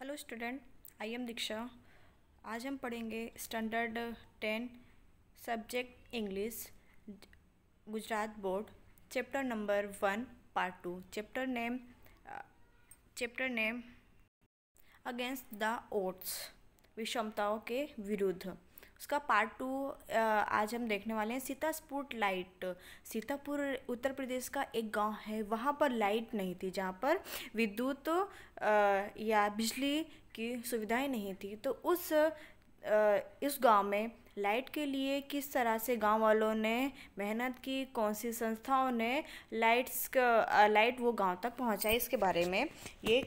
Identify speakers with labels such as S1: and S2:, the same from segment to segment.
S1: Hello student, I am दीक्षा। आज हम पढ़ेंगे standard 10 subject English Gujarat board chapter number 1 part 2। Chapter name against the odds, विषमताओं के विरुद्ध। उसका पार्ट 2 आज हम देखने वाले हैं। सीतापुर लाइट। सीतापुर उत्तर प्रदेश का एक गांव है, वहाँ पर लाइट नहीं थी, जहाँ पर विद्युत या बिजली की सुविधाएं नहीं थी। तो इस गांव में लाइट के लिए किस तरह से गांव वालों ने मेहनत की, कौन सी संस्थाओं ने लाइट वो गांव तक पहुंचाई, इसके बारे में ये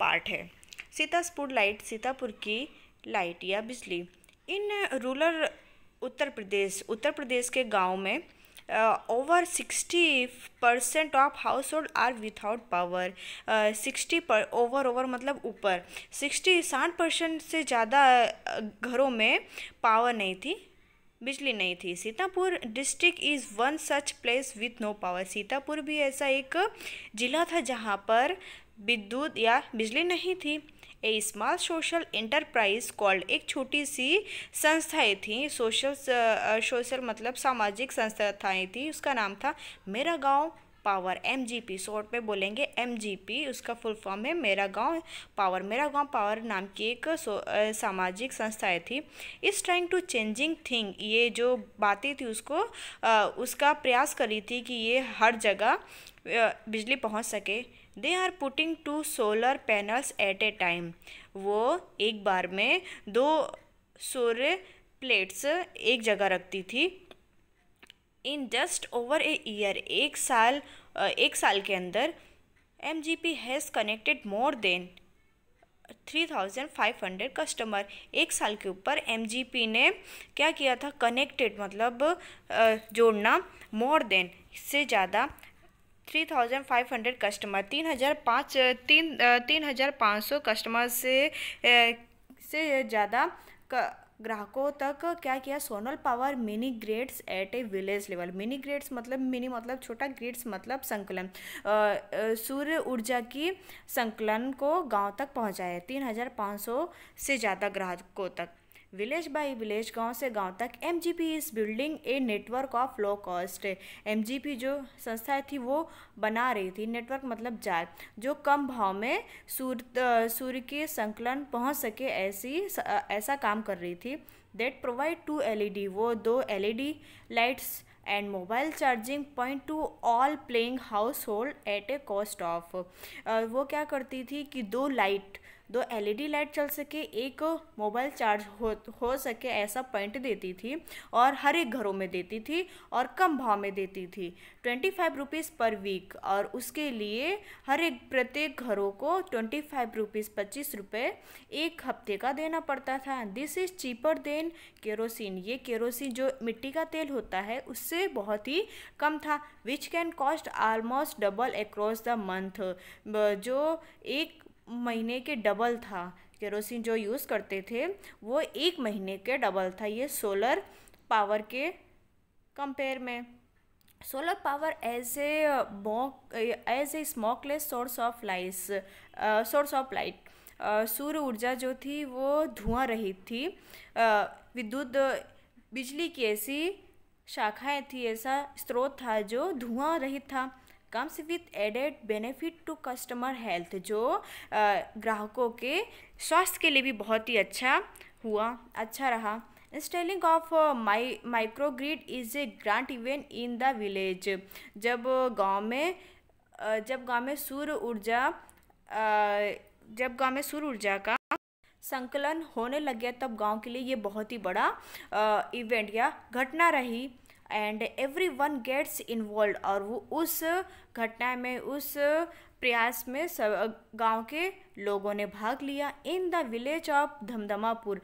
S1: पार्ट है। सीतापुर लाइट, सीतापुर की लाइट या बिजली। इन रूरल उत्तर प्रदेश के गांव में over 60% of household are without power. 60 पर ओवर मतलब ऊपर 60% से ज़्यादा घरों में पावर नहीं थी, बिजली नहीं थी। Sitapur district is one such place with no power. Sitapur भी ऐसा एक ज़िला था जहाँ पर विद्युत या बिजली नहीं थी। ए स्मॉल सोशल एंटरप्राइज कॉल्ड, एक छोटी सी संस्थाएं थी, सोशल मतलब सामाजिक संस्थाएं थी, उसका नाम था मेरा गांव पावर, MGP, शॉर्ट में बोलेंगे MGP, उसका फुल फॉर्म है मेरा गांव पावर। मेरा गांव पावर नाम की एक सामाजिक संस्थाएं थी। इस ट्राइंग टू चेंजिंग थिंग, ये जो बातें थी उसका प्रयास करी थी कि ये हर जगह बिजली पहुंच सके। They are putting 2 solar panels at a time. वो एक बार में 2 सूर्य प्लेट्स एक जगह रखती थी। In just over a year, एक साल के अंदर MGP has connected more than 3500 customer. एक साल के ऊपर MGP ने क्या किया था? कनेक्टेड मतलब जोड़ना, मोर देन से ज़्यादा 3500 कस्टमर, 3500 कस्टमर से ज़्यादा ग्राहकों तक क्या किया? Solar power mini grids at a village level. Mini grids मतलब मिनी मतलब छोटा, ग्रिड्स मतलब संकलन, सूर्य ऊर्जा की संकलन को गांव तक पहुंचाया 3500 से ज़्यादा ग्राहकों तक। विलेज बाय विलेज, गांव से गांव तक MGP is building a network of low cost. MGP जो संस्था थी वो बना रही थी, नेटवर्क मतलब जाल, जो कम भाव में सूर्य के संकलन पहुंच सके, ऐसा काम कर रही थी। दैट प्रोवाइड 2 LED, वो 2 LED lights and mobile charging point to all playing household at a cost of. वो क्या करती थी कि 2 LED लाइट चल सके, एक मोबाइल चार्ज हो सके, ऐसा पॉइंट देती थी और हर एक घरों में देती थी और कम भाव में देती थी। 25 रुपीज़ पर वीक, और उसके लिए प्रत्येक घरों को 25 रुपीज़, 25 रुपये एक हफ्ते का देना पड़ता था। This is cheaper than kerosene. ये केरोसिन जो मिट्टी का तेल होता है उससे बहुत ही कम था। Which can cost almost double across the month, जो एक महीने के डबल था। केरोसिन जो यूज़ करते थे वो एक महीने के डबल था, ये सोलर पावर के कंपेयर में। Solar power as a smokeless source of light. सूर्य ऊर्जा जो थी वो धुआं रहित थी। बिजली की ऐसी शाखाएं थी, ऐसा स्रोत था जो धुआं रहित था। Comes with added benefit to customer health, जो ग्राहकों के स्वास्थ्य के लिए भी बहुत ही अच्छा रहा। Installing of microgrid is a grant event in the village. जब गांव में सूर्य ऊर्जा का संकलन होने लग गया, तब गांव के लिए ये बहुत ही बड़ा इवेंट या घटना रही। And everyone gets involve, और वो उस घटना में, उस प्रयास में सब गांव के लोगों ने भाग लिया। इन द विलेज ऑफ धमधमापुर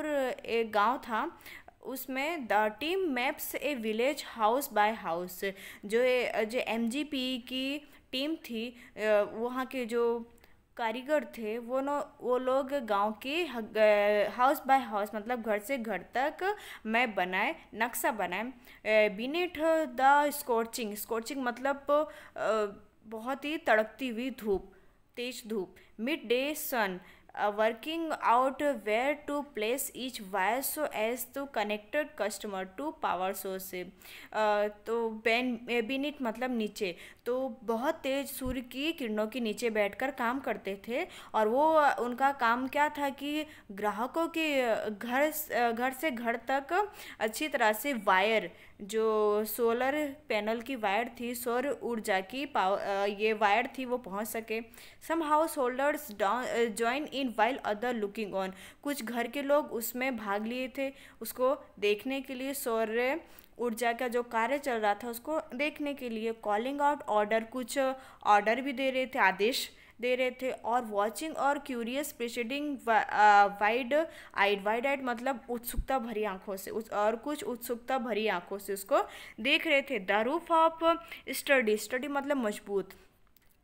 S1: एक गांव था, उसमें the team maps A village house by house. जो MGP की टीम थी, वहाँ के जो कारीगर थे वो लोग गांव के हाउस बाय हाउस मतलब घर से घर तक मैप बनाए, नक्शा बनाए। बीनेथ द स्कॉर्चिंग मतलब बहुत ही तड़कती हुई धूप, तेज धूप। Mid day sun, working out where to place each wire so as to connected customer to power source से तो बेनिट मतलब नीचे, तो बहुत तेज सूर्य की किरणों के नीचे बैठकर काम करते थे और वो उनका काम क्या था कि ग्राहकों के घर से घर तक अच्छी तरह से वायर, जो सोलर पैनल की वायर थी, सौर ऊर्जा की ये वायर थी, वो पहुंच सके। Some householders join in while other looking on, कुछ घर के लोग उसमें भाग लिए थे उसको देखने के लिए, सौर ऊर्जा का जो कार्य चल रहा था उसको देखने के लिए। कॉलिंग आउट ऑर्डर, कुछ ऑर्डर भी दे रहे थे, आदेश दे रहे थे। और वॉचिंग और क्यूरियस प्रिसीडिंग वाइड आइड मतलब उत्सुकता भरी आंखों से, और कुछ उत्सुकता भरी आंखों से उसको देख रहे थे। द रूफ ऑफ स्टडी मतलब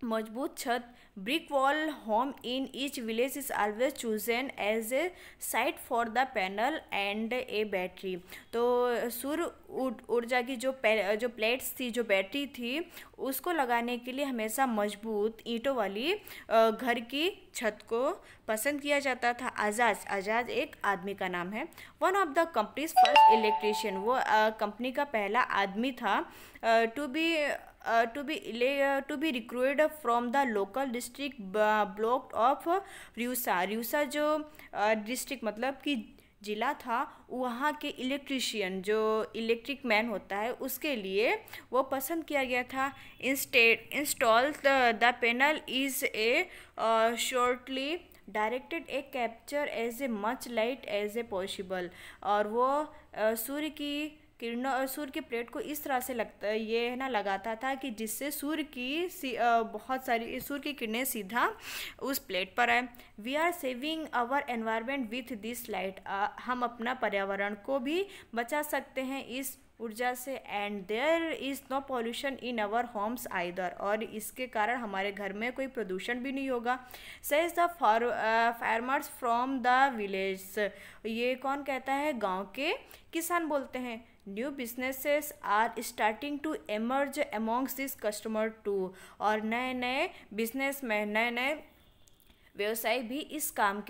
S1: मजबूत छत, brick wall home in each village is always chosen as a site for the panel and a battery. तो सूर्य ऊर्जा की जो प्लेट्स थी, जो बैटरी थी, उसको लगाने के लिए हमेशा मजबूत ईंटों वाली घर की छत को पसंद किया जाता था। आजाद एक आदमी का नाम है। One of the company's first electrician, वो कंपनी का पहला आदमी था। To be recruited from the local district block of रियूसा जो डिस्ट्रिक्ट मतलब कि जिला था, वहाँ के इलेक्ट्रीशियन, जो इलेक्ट्रिक मैन होता है, उसके लिए वो पसंद किया गया था। Install the panel is a shortly directed a capture as a much light as a possible. और वो सूर्य की किरणों और सूर्य की प्लेट को इस तरह से लगाता था कि जिससे सूर्य की बहुत सारी सूर्य की किरणें सीधा उस प्लेट पर आए। We are saving our environment with this light, हम अपना पर्यावरण को भी बचा सकते हैं इस ऊर्जा से। And there is no pollution in our homes either, और इसके कारण हमारे घर में कोई प्रदूषण भी नहीं होगा। Says the farmers from the village, ये कौन कहता है? गांव के किसान बोलते हैं। New businesses are starting to emerge amongst this customer too, और नए नए बिजनेसमैन, नए नए व्यवसाय भी इस काम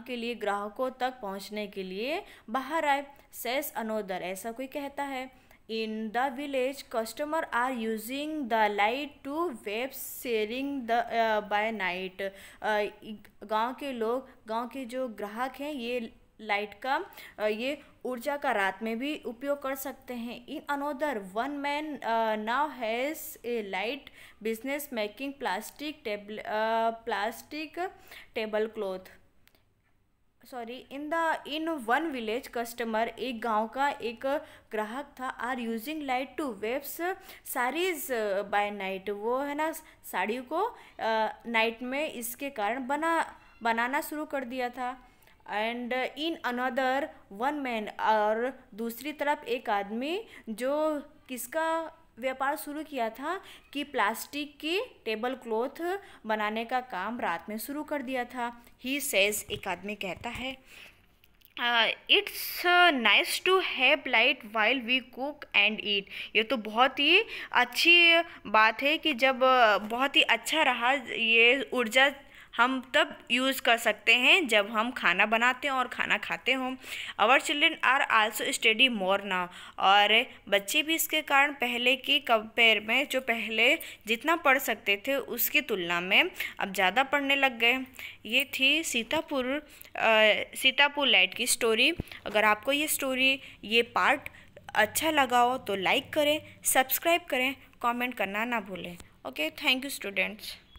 S1: के लिए ग्राहकों तक पहुंचने के लिए बाहर आए। सेस अनोदर, ऐसा कोई कहता है। In the village customer are using the light to web sharing the by night, गांव के लोग, गांव के जो ग्राहक हैं, ये लाइट का ये ऊर्जा का रात में भी उपयोग कर सकते हैं। In another one man now has a light business making plastic tablecloth. In one village customer, एक गांव का एक ग्राहक था, are using light to weaves saris by night, वो है ना साड़ियों को नाइट में इसके कारण बनाना शुरू कर दिया था। And in another one man, और दूसरी तरफ एक आदमी जो किसका व्यापार शुरू किया था कि प्लास्टिक की टेबल क्लॉथ बनाने का काम रात में शुरू कर दिया था। ही सेज, एक आदमी कहता है, it's nice to have light while we cook and eat. ये तो बहुत ही अच्छी बात है कि जब बहुत ही अच्छा रहा, ये ऊर्जा हम तब यूज़ कर सकते हैं जब हम खाना बनाते हैं और खाना खाते हों। Our children are also study more now, और बच्चे भी इसके कारण पहले की कंपेयर में, जो पहले जितना पढ़ सकते थे उसकी तुलना में अब ज़्यादा पढ़ने लग गए। ये थी सीतापुर लाइट की स्टोरी। अगर आपको ये पार्ट अच्छा लगा हो तो लाइक करें, सब्सक्राइब करें, कमेंट करना ना भूलें। Okay, thank you students.